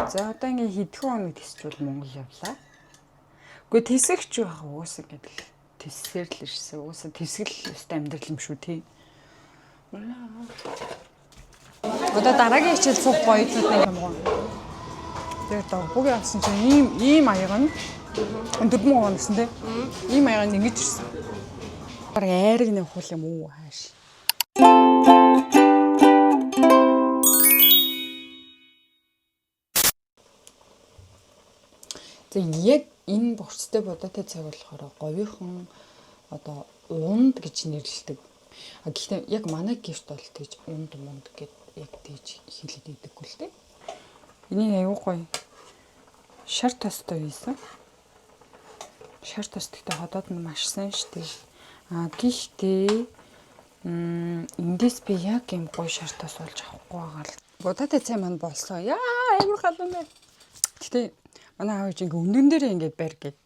За одоо ингээ хэдхэн хоног тисчвэл Монгол явлаа. Гэхдээ тисэгч байх уус ингээд тиссээр л ирсэн. Уусаа тисгэл өстой амьдрал юм шүү тий. Одоо дараагийн хичээл суух боёдлууд нэг юм гоо. Тэгээд бүгд авсан чинь ийм аяга нь 4 муу гэсэн тий. Ийм аяга нь ингэж ирсэн. Бараг айрыг нэг хул юм уу хааш. Яг энэ бурцтай бодоотой цаг болохоор говийнхан одоо унд гэж нэрлэдэг. Гэхдээ яг манай гэрт бол тэгж унд гэд яг тэгж хэлээд идэггүй л дээ. Энийг аюу гоё шар тостой хийсэн. Шар тост гэхдээ ходоод нь маш сайн штеп. Гэхдээ эндээс би яг юм гоё шар тос болж авахгүй байгаа л. Бодоотой цай маань болсоо. Яа амар халуун байна. Гэхдээ манай аав чинь өндөн дээр ингээд барь гээд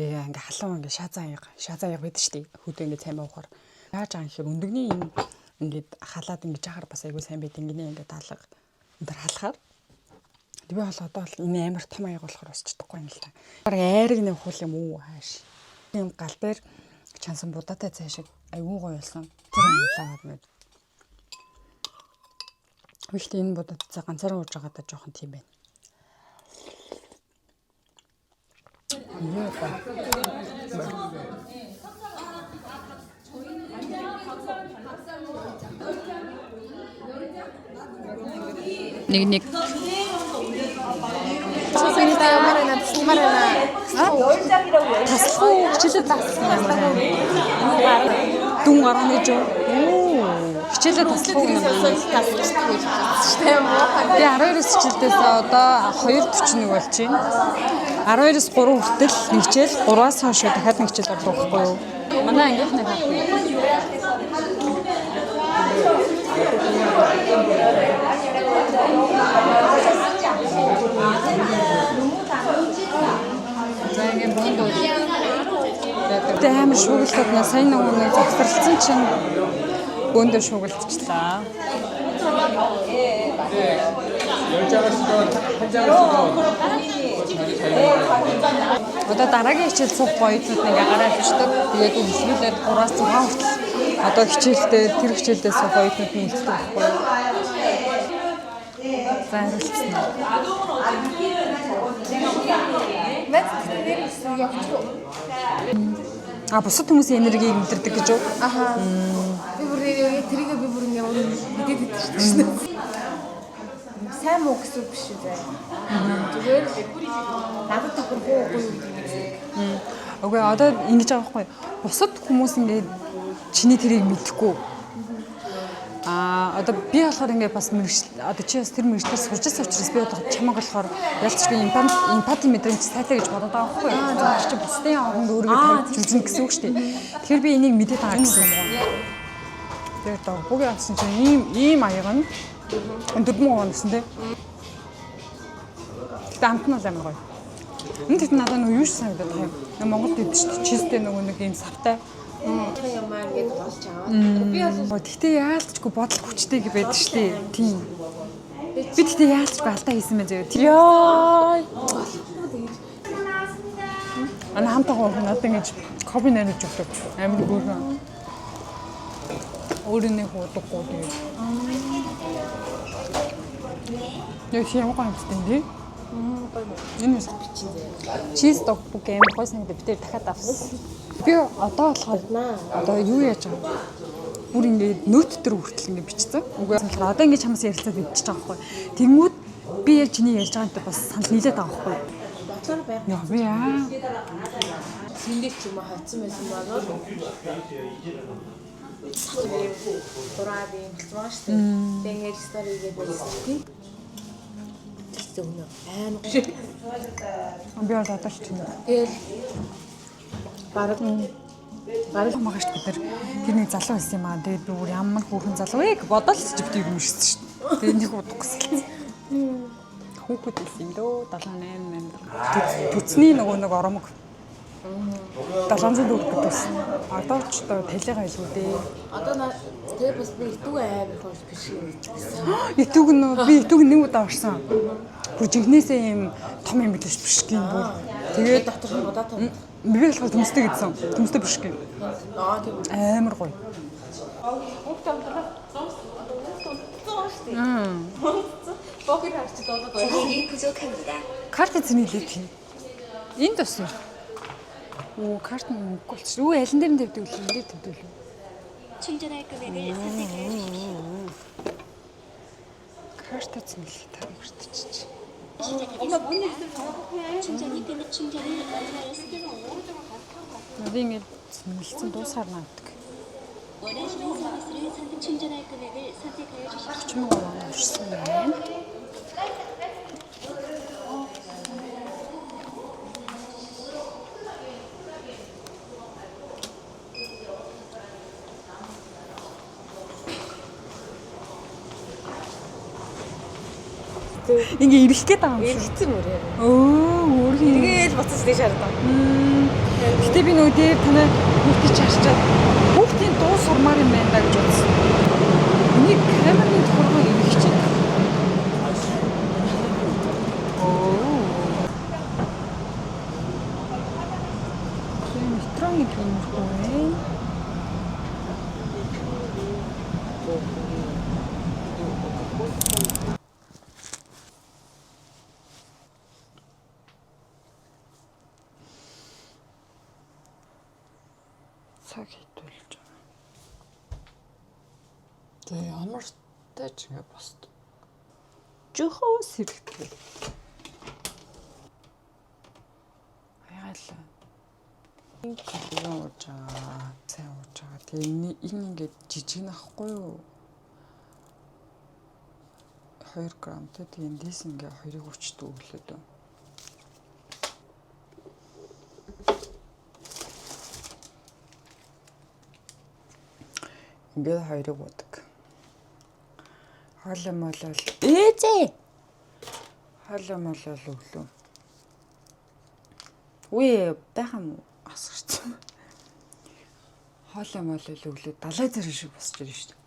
ингээд халуун ингээд шаазаа яг байдаг шүү дээ. Хөдөө ингээд сайн баахаар. Яаж аа гэхээр өндөгний ингээд халаад ингээд жахаар бас айгүй сайн байд ингээд таалга энэ халахаар. Би бол одоо бол энэ амар том аяг болохоор бас чадахгүй юм л та. Бараг айрыг нэг хул юм уу хааш. Ийм гал дээр чансан будаатай цай шиг айгүй гоё болсон. Тэр амлаагаад мэд. Гэхдээ энэ будаатай цай ганцаараа ууж байгаа та жоохон тийм байна. Нэг Сосиста ямарана таслах хичээлээ таслах юм байна. Дүн гараа гэж юу? Хичээлээ таслах юм байна. таслах гэж байна шүү дээ. Би 12-с хичээлдээс одоо 2:41 болж байна. 12-с 3 хүртэл нэг хичээл, 3-аас хойш дахиад нэг хичээл орох байхгүй юу? Манай ангийнхны хаа. Загийн бондоо. Тэгээд амар шуугилтад на сайн нэг завсарлцсан чинь бөөндөө шуугилтчлаа. Одоо дараагийн хичээл суух боёдлууд ингээ гараад ирдэг. Тэгээд үлсгэлээд 3-аас 6 хүртэл одоо хичээлдээ тэр хичээлдээ суух боёдлууд нь үлддэг байхгүй юу? За харилцсан. Бусад хүмүүсийн энергийг мэдэрдэг гэж үү? Аха. Би бүр тэрийг би бүр ингээ мэдээд идэж шүү дээ. Сайн муу гэсэн биш үү заа. Зүгээр надад тохиргүй үгүй юу. Окей, одоо ингэж байгаа байхгүй. Бусад хүмүүс ингээ чиний тэрийг мэдэхгүй. Одоо би болохоор ингээ бас одоо чи бас тэр мэрэгчлэр сурч байгаа учраас би одоо чамаг болохоор ялцчгүй эмпати мэдрэмж сайтай гэж бодоод байгаа байхгүй. За чи бусдын оронд өөрийгөө тавьж үзнэ гэсэн үг шүү дээ. Тэгэхээр би энийг мэдээд байгаа гэсэн юм байна. Тэгээд бүгд авсан чинь ийм аяга нь 4 муу гэсэн тий. Гэтэ амт нь амар гоё. Энд хэд надад юу ч санагдаад байна. Монголд идэж шүү дээ. Чизтэй нөгөө нэг ийм савтай. Ямаа ингэж болж аваад. Би бол гэхдээ яалтчгүй бодол хүчтэй байдаг шүү дээ. Тийм. Би гэхдээ яалтчгүй алдаа хийсэн мэ зөө. Яа. Ана хамтаа надад ингэж кофе нэрэж өгдөг. Амар гүрэн. Өөрөний хуудаггүй тийм. Яг юм гоё юм тийм. Энэ бас бичин зэ. Чиз тогбук амар гоё санагдав. Би тэр дахиад авсан. Би одоо болохоор одоо юу яаж байгаа? Бүр ингээд нөт төр хүртэл ингээд бичсэн. Үгүй болохоор одоо ингээд чамаас ярилцаад идчихэж байгаа байхгүй. Тэнгүүд би яг чиний ярьж байгаатай бас санал нийлээд байгаа байхгүй. бодлоор байх. Яа яа. Сэндэж ч юм уу хатсан байсан болоод дураад юм болцсон шүү дээ. Тэгээ ингээд стори хийгээд байсан тийм. Зөвнө аймаг. Би одоо ч тийм. Тэгэл бараг магаш бид нар тэр нэг залуу байсан юм аа. Тэгээд би бүр ямар хүүхэн залуу вэ бодоод л ч битгий юм шсэн шүү дээ. Тэгээд нэг удах гэсэн. Хүүхэд байсан юм дөө 78 төцний нэг оромог 700 төгрөг байсан. Одоо ч одоо талигаа илүү дээ. одоо тэгээ бас би итүг амар хоош биш юм. Итүг нь би итүг нэг удаа орсон. бүр жинхнээсээ юм том юм биш бишкийн бүр. Тэгээд дотор нь удаа том. би болохоор төмстэй гэсэн. Төмстэй бишкийн. Тийм. Амар гоё. Богино харч дуулаад байна. 정액이 부족합니다. Карт эзний лэг хий. Энд бас. Карт нь үгүй болчих. Алин дээр нь тавьдаг л энэ дээр тавьдаг л. 충전할 금액을 선택하여 주십시오. Карт эзний лэг таамагтчих. 충전이 끝나 충전을 완료하였습니다. Надад ингэж нэлсэн дуусаарна гэдэг. 원하시는 서비스를 충전할 금액을 선택하여 주십시오. Чимээ гоо урсан байна. Ингээ ирэх гээд байгаа юм шиг. Хэцүү мөрөө. Өөр Эргээл буцаж дээш хардаг. Гэтэ би нөгөө дээр танай хүүхдийг чарчаад хүүхдийн дуу сурмаар юм байна да гэж бодсон. Энийг камерны тохиолгоо ирэх чинь. Метроны гэмэрхүү байна. Цаг хитүүлж байгаа. Тэгээ ямар тач ингэ босд. Жохоо сэрэгтэй. Аяалаа. Энэ кофе ууж байгаа. Цай ууж байгаа. Тэгээ энэ ингээд жижиг нахгүй юу? 2 грамм тэгээ эндээс ингээ 2-ыг өчтөг өглөө. Ингээд 2-ыг уудаг. Хоолой молол. Ээзээ. Хоолой молол өглөө. Үе байхам асгарч. Хоолой молол өглөө далай зэрэг шиг босч ирж шүү дээ.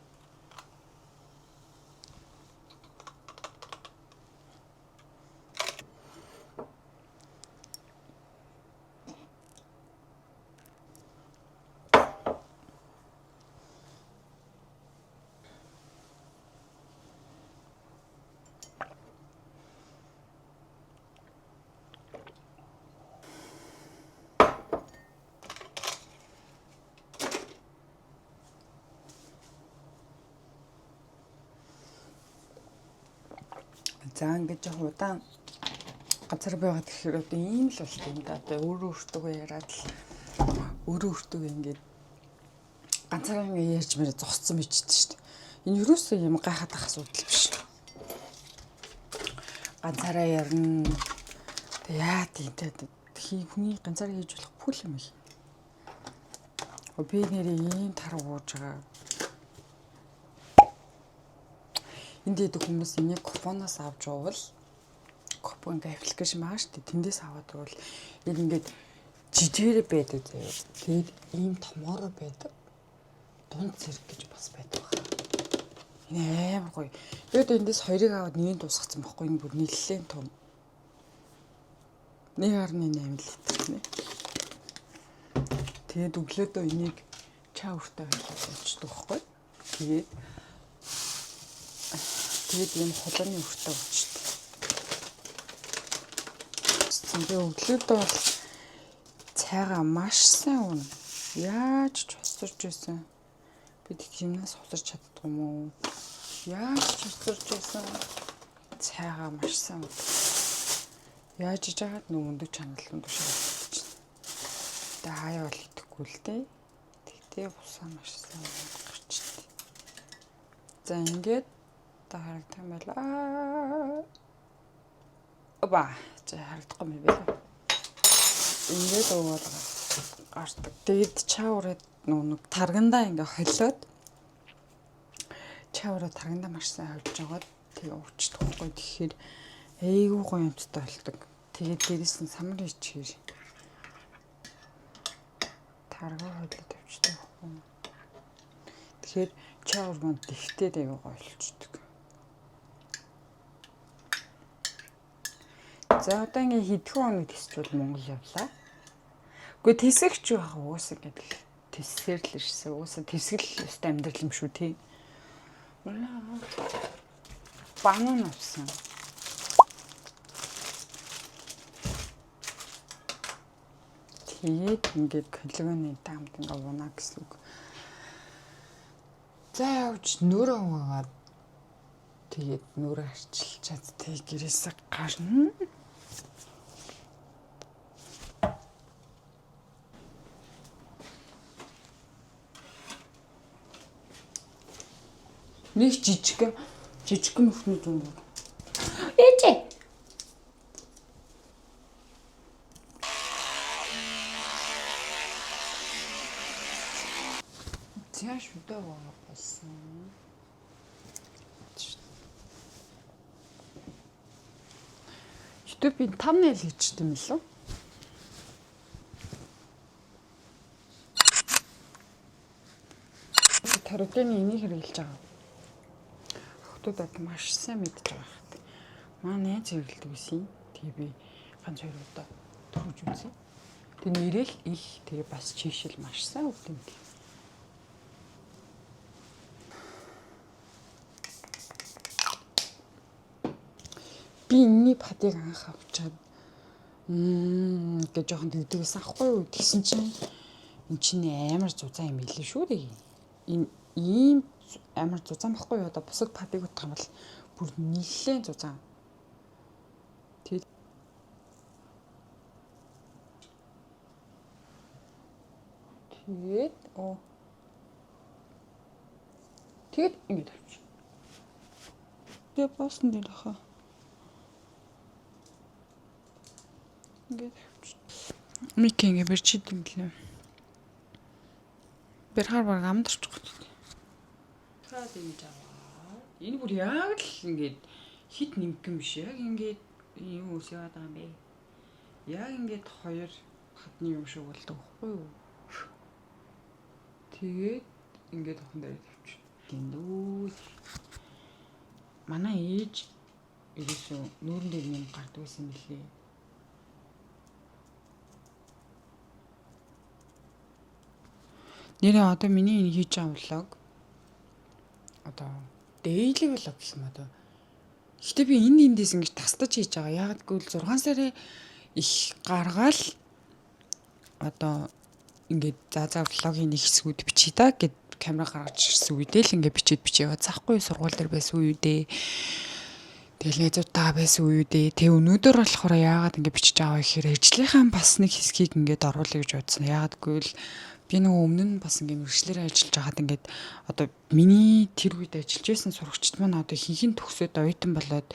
За ингэж удаан газар байгаад тэгэхээр одоо ийм л болт юм да. Одоо өөртөө яриад л өөртөө ингэж ганцаараа ингэ ярьж мэрэ зогссон бичдэг шүү дээ. Энэ юусоо юм гайхаад ах асуудал биш. Ганцаараа ярина. Тэг яа тийтэй хүний ганцаараа хийж болох бүл юм их. Би нэрээ ийм тар ууж байгаа. Энд дэдэг хүмүүс энийг купоноос авч явбал купон ингээ аппликейшн байгаа шүү дээ. Тэндээс аваад бол энэ ингээд жижигэр байдаг заяа. Тэгээд ийм томоор байдаг. Дунд зэрэг гэж бас байдаг байна. Энэ амар гоё. Тэгээд эндээс 2-ыг аваад нэгийг дуусгацсан байхгүй энэ бүр нэлээд том. 1.8 литр нэ. Тэгээд өглөөдөө энийг чаа өртөө хэлээд унцдаг байхгүй. Тэгээд ийм холооны өртөө уучдаг. Тэгээд өглөөдөө бол цайгаа маш сайн уна. Яаж ч хоцорч байсан. Бид хэмнээс хоцорч чаддаг юм уу? Яаж ч хоцорч байсан. Цайгаа маш сайн уна. Яаж иж хагаад өндөр чаналын тушаал чинь. Тэгээ хаяа бол идэхгүй л дээ. Тэгтээ бусаа маш сайн гарчдаг. За ингээд харагдах юм байна. Оба, за харагдахгүй юм байна. Ингээд уугаад гардаг. Тэгээд чаавраад нэг таргандаа ингээ холиод чаавраа таргандаа маш сайн хольж жагаад тэгээ уучдаг байхгүй. Тэгэхээр эйгүү гоё юмцтай болдог. Тэгээд дээрээс нь самар ичээр таргаа холиод тавьчихдаг байхгүй. Тэгэхээр чаавар манд ихтэй дэйгүү гоё болчихдог. За одоо ингээ хэдхэн хоног тисчвэл Монгол явлаа. Гэхдээ тисэгч байх уусаа гэдэг тисээр л ирсэн. Уусаа тисгэл өстой амьдрал юм шүү тий. Банан авсан. Тэгээд ингээд коллагены таамд ингээ унаа гэсэн үг. За явж нөрөө угаад тэгээд нөрөө арчилчаад тэг гэрээсээ гарна. Нэг жижигхэн өхний дүн. Ээжээ. Зяаш үдээ болсон. YouTube-ийн thumbnail хийчихсэн юм лөө. Таротны энийг хэрэглэж байгаа. Хотуудад маш сайн мэдж байгаа хэрэг. Манай найз хэрэглэдэг байсан. Тэгээ би ганц хоёр удаа төрөж үзье. Тэгээ нэрэл их тэгээ бас чийшэл маш сайн өгдөг. Би энэний падыг анх авчаад гэж жоохон дэгдэг байсан ахгүй юу? Тэгсэн чинь эн чинь амар зузаан юм билээ шүү дээ. Энэ ийм амар зузаан байхгүй юу? Одоо бусад падыг утгах юм бол бүр нэлээд зузаан. Тэгээд ингэж авчих. Тэгээ боссон дээр хаа. Ингээд Мик ингэ бэрчид юм лээ. Бэрхар баг амдарч байгаа. Хаад ингэж аваа. Энэ бүр яг л ингээд хит нимкэн биш яг ингээд юу үс яваад байгаа юм бэ? Яг ингээд хоёр хатны юм шиг болдог байхгүй юу? Тэгээд ингээд охин дээр тавьчих. Гиндүү. Манай ээж ерөөсөө нүүрэн дээр юм гардаг байсан билээ. Нэрээ одоо миний энэ хийж байгаа влог одоо daily vlog гэх юм одоо. Гэтэ би энэ эндээс ингэж тастаж хийж байгаа. Яг гэвэл 6 сарын их гаргаал одоо ингээд за влогийн нэг хэсгүүд бичиж та гэд камера гаргаж ирсэн үедээ л ингээд бичиж яваа. Заахгүй сургууль дээр байсан үедээ тэгэл найзуудтайгаа байсан үедээ тэг өнөөдөр болохоор яагаад ингээд бичиж байгаа гэхээр ажлынхаа бас нэг хэсгийг ингээд оруулъя гэж бодсон. Яагаад гэвэл би нөгөө өмнө нь бас ингээд мэргэжлэрээ ажиллаж байгаад ингээд одоо миний тэр үед ажиллаж байсан сурагчид маань одоо хинхэн төгсөөд оюутан болоод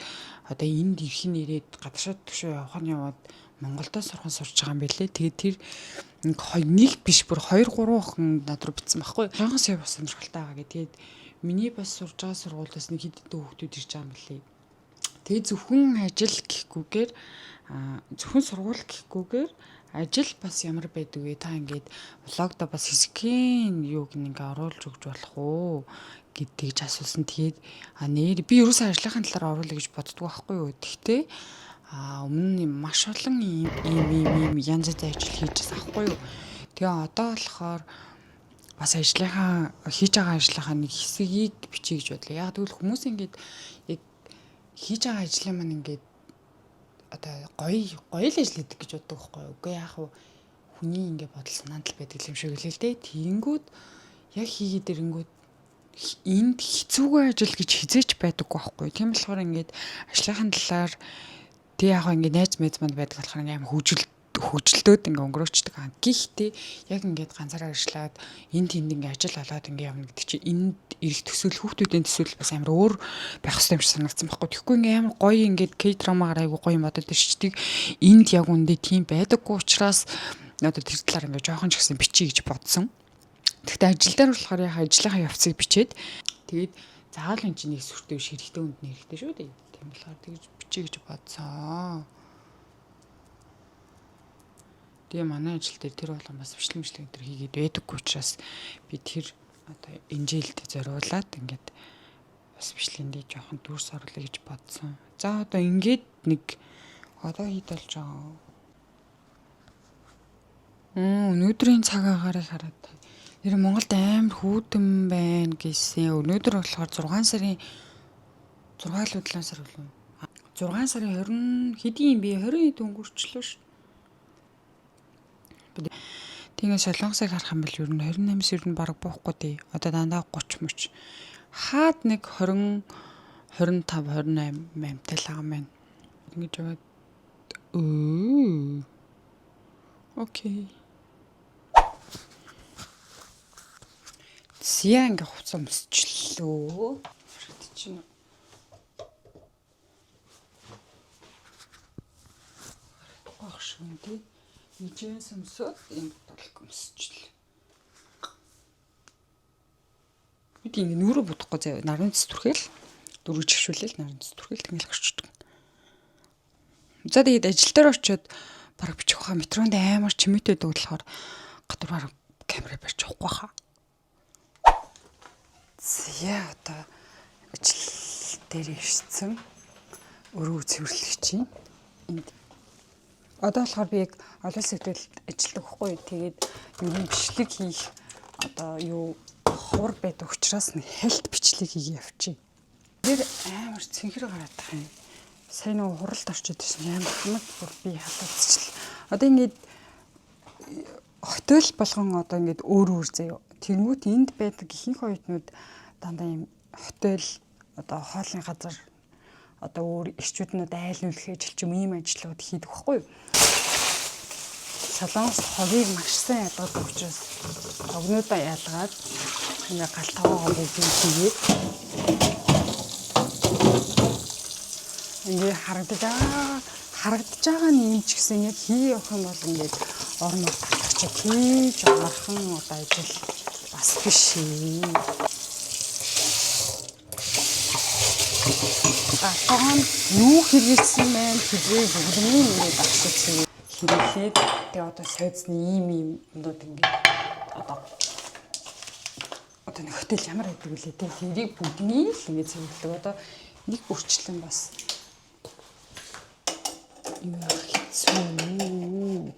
одоо энд ирэх нь ирээд гадаашаад төгшөө яваад Монголдо сурхан сурч байгаа юм билээ. Тэгээд тэр нэг биш бүр 2 3 охин над руу битсэн байхгүй. Жохон сая бас сонирхолтой байгаа гэ. Тэгээд миний бас сурж байгаа сургуулиас нэг хэд хэдэн хүүхдүүд ирж байгаа юм билээ. Тэгээд зөвхөн ажил гэхгүйгээр зөвхөн сургууль гэхгүйгээр ажил бас ямар байдаг вэ? Та ингээд влогда бас хэсгийн юуг ингээ оруулж өгч болох уу гэдгийг асуусан. Тэгээд нэр би ерөөсөө ажлынхаа талаар оруулъя гэж боддгоо байхгүй юу. Тэгтээ өмнө нь маш олон ийм янз бүрийн ажил хийжсэн ахгүй юу. Тэгээ одоо болохоор бас ажлынхаа хийж байгаа ажлынхаа нэг хэсгийг бичиж гэж бодлоо. Яг тэгвэл хүмүүс ингээд яг хийж байгаа ажлын маань ингээд одоо гоё л ажилладаг гэж боддог байхгүй юу. Үгүй яах вэ? Хүний ингээд бодол санаанд л байдаг юм шиг л дээ. Тэгэнгүүт яг хийгээд ирэнгүүт энд хэцүүгээ ажил гэж хизээч байдаггүй байхгүй юу. Тийм болохоор ингээд ажлынхаа талаар тэг яг ингээд найз мэд манд байдаг болохоор аим хөгжилдөөд ингээ өнгөрөөчдөг. Гэхдээ яг ингээд ганцаараа ажиллаад энд тэнд ингээ ажил олоод ингээ явна гэдэг чинь энд ирэх төсөөл хүүхдүүдийн төсөөл бас амар өөр байх хэрэгтэй юм шиг санагдсан байхгүй. Тэгэхгүй ингээ амар гоё ингээд К-драмагаар айгу гоё юм бодоод ирчдэг. Энд яг үндэ тийм байдаггүй учраас одоо тэр талаар ингээ жоохон ч гэсэн бичиж гэж бодсон. Гэхдээ ажил дээр болохоор яг ажлынхаа явцыг бичээд тэгээд заавал энэ чинь нэг сүртэй биш хэрэгтэй үнд нь хэрэгтэй шүү дээ. Тийм болохоор тэгж бичиж гэж бодсон. Тэгээ манай ажил дээр тэр болгон бас бичлэг энэ хийгээд байдаггүй учраас би тэр одоо энэ жилд зориулаад ингээд бас бичлэгэндээ жоохон дүрс оруулъя гэж бодсон. За одоо ингээд нэг Одоо хэд болж байгаа. Өнөөдрийн цаг агаарыг хараад нэр Монголд амар хүүтэн байна гэсэн. Өнөөдөр болохоор 6 сарын 6 л 7 сар үлээ. 6 сарын 20 хэдийн би 20 хэд өнгөрчлөө ш. Тэгээ солонгосыг харах юм бол ер нь 28-с ер нь бараг буухгүй дээ. Одоо дандаа 30 мөч. Хаад нэг 20 25 28 мэмтэл байгаа юм байна. Ингэж яваад окей. Зяа ингээ хувцас өмсчлөө. Чинь багшгүй тий. Ижэн сөмсөд энэ толк өмсчлээ. Бид ингээ нүрэ будахгүй заяа нарийн цэс түрхэл дөрөв чигшүүлэл нарийн цэс түрхэл тэгэл гарчдаг. За тэгээд ажил дээр очиод бараг бичих хаа метронд амар чимээтэй дүүдлэхээр гадуур бараг камера барьж авахгүй хаа. Зяа одоо ажил дээр ирсэн. Өрөө цэвэрлэх чинь. Энд одоо болохоор би яг олон сэдвэлд ажилладаг хгүй. Тэгээд ер нь бичлэг хийх одоо юу ховор байдаг учраас нэг хальт бичлэг хийе явчих. Тэр амар цэнхэр гараад тах юм. Сайн нэг хуралд орчод ирсэн амар хамаг бүр би халаацчихлаа. Одоо ингээд хотел болгон одоо ингээд өөр өөр заяа. Тэнгүүт энд байдаг ихэнх оюутнууд дандаа юм хотел одоо хоолны газар одоо өөр эрчүүднүүд айлуулах ажил ч юм ийм ажлууд хийдэг байхгүй юу? Солонгос хогийг маш сайн ядгадаг учраас хогнуудаа ялгаад ингээ гал таваагаа бүгдийг хийгээд ингээ харагдаж байгаа нь юм ч гэсэн яг хий явах юм бол ингээд орноор татчих тийж амархан одоо ажил бас биш ээ. Галтгоонд юу хэрэгэлсэн байна хэвээ бүгдний ингээд авчихсан хэрэглээд тэгээ одоо сойдсны ийм юмнууд ингээд одоо нэг хотел ямар байдаг вэ те тэрийг бүгдний л ингээд цэвэрлэдэг. Одоо нэг бүрчлэн бас юм хэцүү.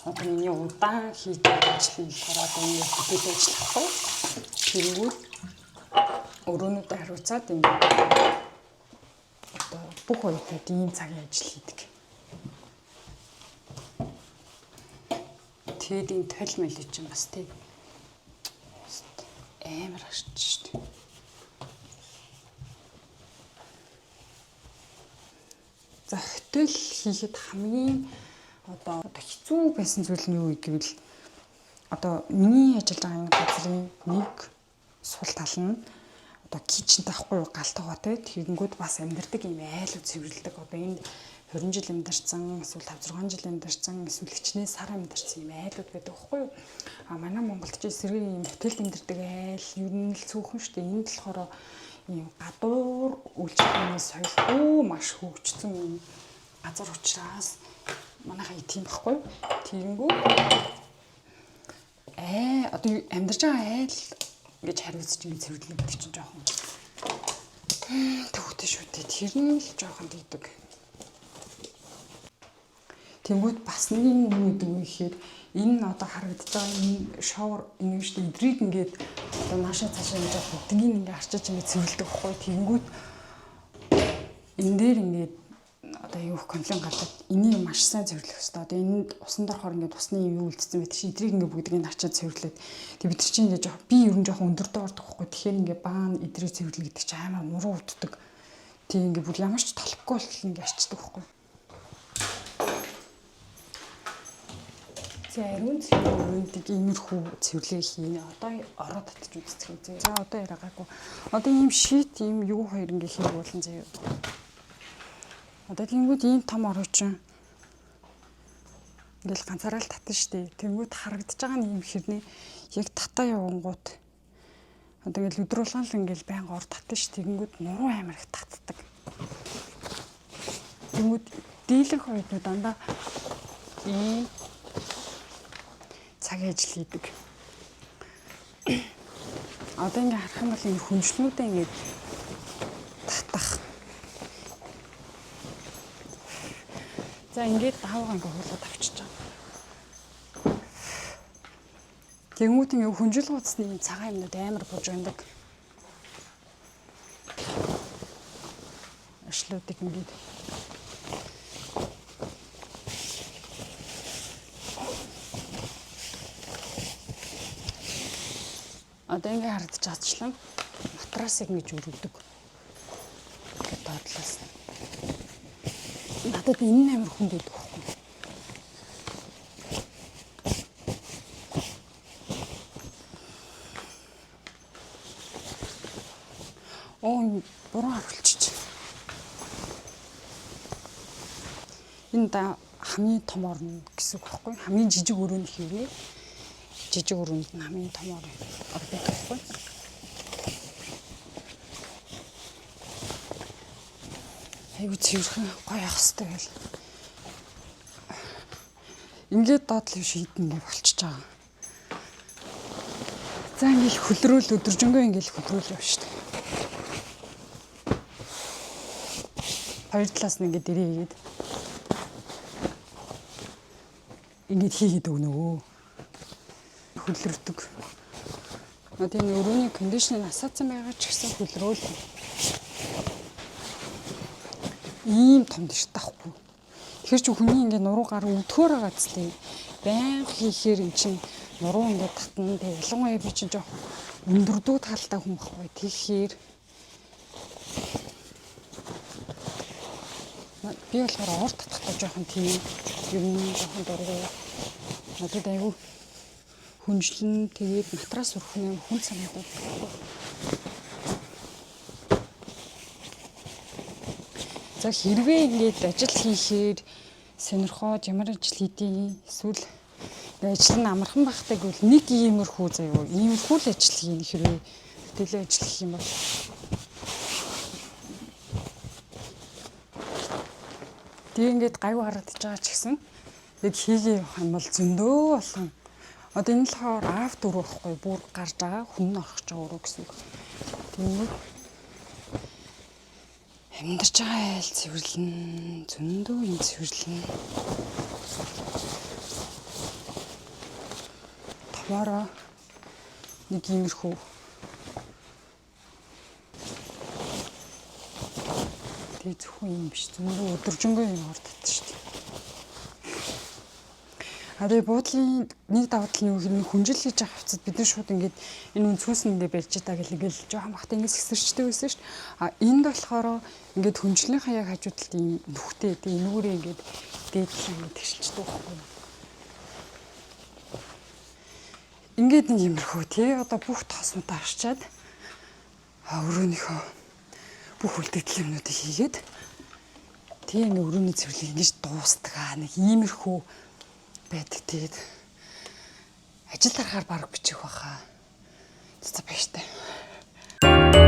Одоо миний удаан хийж ажиллах болохоор одоо ингээд хотел ажиллах уу? Тэрүүл өрөөнүүдэд хариуцаад ингээд одоо бүх оюутнууд ийм цагийн ажил хийдэг. Тэгээд энэ тойл мэл чинь бас тийм амар ашиж шүү дээ. За хотел хийхэд хамгийн одоо хэцүү байсан зүйл нь юу гэвэл одоо миний ажиллаж байгаа энэ газрын нэг сул тал нь одоо кичн таахгүй галт байгаа те тэгэнгүүт бас амьдэрдэг юм айлуу цэвэрлдэг. Одоо энд 20 жил амьдарсан, эсвэл 5-6 жил амьдарсан, эсвэл хичнээн сар амьдарсан юм айлууд байдаг байхгүй юу? А манай Монголд ч сэргийн юм хотелд амьдардаг айл ер нь л цөөхөн шүү дээ. Энд болохоор ийм гадуур үйлчлэгийн соёл маш хөгжсөн газар учраас манайхаа тийм байхгүй юу? Тэгэнгүү одоо амьдарч байгаа айл гэж хариуцж ингэ цэвэрлэх гэдэг чинь жоохон төвхтэй шүү дээ. Тэр нь л жоохон дийдэг. Тэнгүүд бас нэг юм гэдэг үү гэхээр энэ одоо харагдаж байгаа энэ шовер энэ шүү дээ идрийг ингээд одоо наашаа цаашаа ингэж бүгднийг ингээд арчиж ингээд цэвэрлдэг байхгүй. Тэнгүүд энэ дээр ингээд одоо юу конфликт гараад энийг маш сайн цэвэрлэх хэрэгтэй. Одоо энд усан дорохоор ингээд усны юм үлдсэн байдаг ши идрийг ингээд бүгдийг арчиж цэвэрлээд тэг бид нар чинь ингээд жоох би ер нь жоох өндөртөө ордог байхгүй. Тэгэхээр ингээд баан идрийг цэвэрлэх гэдэг чинь амар муруу утдаг. Тэг ингээд бүр ямар ч толохгүй бол ингээд арчдаг байхгүй. За ариун цэвэрлэг үүнийг иймэрхүү цэвэрлэг хийнэ. Одоо ороод татчих үздэг юм. За одоо яраагүй. Одоо ийм шит ийм юу хоёр ингээ хийх болон заяа. Одоо тэнгүүд ийм том оройчин ингээл ганцаараа л татна штэ. Тэнгүүд харагдаж байгаа нь ийм хэрнээ яг татаа явангууд одоо ингээл өдрүүлгэн л ингээл байнга ор татна штэ. Тэнгүүд нуруу амар их татдаг. Тэнгүүд дийлэнх оюутнууд дандаа ийм цагийн ажил хийдэг. Одоо ингээ харах юм бол энэ хүнжлнүүдээ ингээ татах За ингээд даавга ингээ хуулаад авчиж байгаа. Тэнгүүд ингээ хүнжил гуцсны юм цагаан юмнууд амар бууж байдаг. Ашлуудыг ингээд одоо ингээ харагдаж чадчихлаа. Матрасыг ингэж өргөдөг. Доотлоос. Надад энэ амар хүнд байдаг байхгүй. Оо, буруу харуулчих. Энэ да хамгийн том орно гэсэн үг байхгүй. Хамгийн жижиг өрөөнд хийгээ. Жижиг өрөөнд нь хамгийн том орно байхгүй. Айгу цэвэрхэн гоё ах хэвээр гэл. Ингээд доотлоо шийдэн гэж болчихж байгаа. За ингээл хөлрөөл өдөржингөө ингээл хөлрөөл явж штэ. Хоёр талаас нь ингээд дэрийгээд ингээд хийгээд өгнөө. Хөлрөдөг. Одоо энэ өрөөний кондишнер асаацсан байгаа ч гэсэн хөлрөөл. Ийм том дэш таахгүй. Тэр чи хүний ингээд нуруу гар өдгөр байгаа зү. Баян хийхээр эн чин нуруу ингээд татна. Тэг ялангуяа би чинь жоох өндөрдөө талтай хүн байхгүй. Тэгэхээр би болохоор урд татахтаа жоохон тийм юм жоохон дургу. Надад айгүй хүнжлэн тэгээд матрас өрөх нь хүн санагдаад. За хэрвээ ингээд ажил хийхээр сонирхоод ямар ажил хийдیں۔ Эсвэл ажил нь амархан байхтай гэвэл нэг иймэрхүү заяа иймэрхүү л ажил хийнэ хэрвээ хөтөлөө ажил хийх юм бол. Тэг ингээд гайгүй харагдаж байгаа ч гэсэн яг хийгээ явах юм бол зөндөө болгон. Одоо энэ л хоор аав дөрөв байхгүй бүр гарч байгаа хүн нь орох ч өөрөө гэсэн үг. Тэгвэл амьдарч байгаа айл цэвэрлэн зөндөө юм цэвэрлэн. Томороо нэг иймэрхүү тэг зөвхөн юм биш зөндөө өдөржингөө юм орд татсан шүү дээ. Тэгээ буудлын нэг давуу тал нь юу гэхээр хүнжил хийж байгаа хавцад бид нар шууд ингээд энэ үнцгүүсэндээ барьж байгаа гэл ингээл жоохон бахта ингээд сэрчтэй байсан шүү дээ. Энд болохоор ингээд хүнжлийн хаяг хажуу талд ийм нүхтэй тэгээ энүүрээ ингээд дээдлээ ингээд тэгшилчдэг байхгүй. Ингээд нэг юмрхүү тий одоо бүх тоосмуудаа авчиад өрөөнийхөө бүх үлдэгдэл юмнуудыг хийгээд тий ингээд өрөөний цэвэрлэг ингэж дуустгаа нэг иймэрхүү байдаг. Тэгээд ажил дарахаар баг бичих баха. Цэцэг байж таа.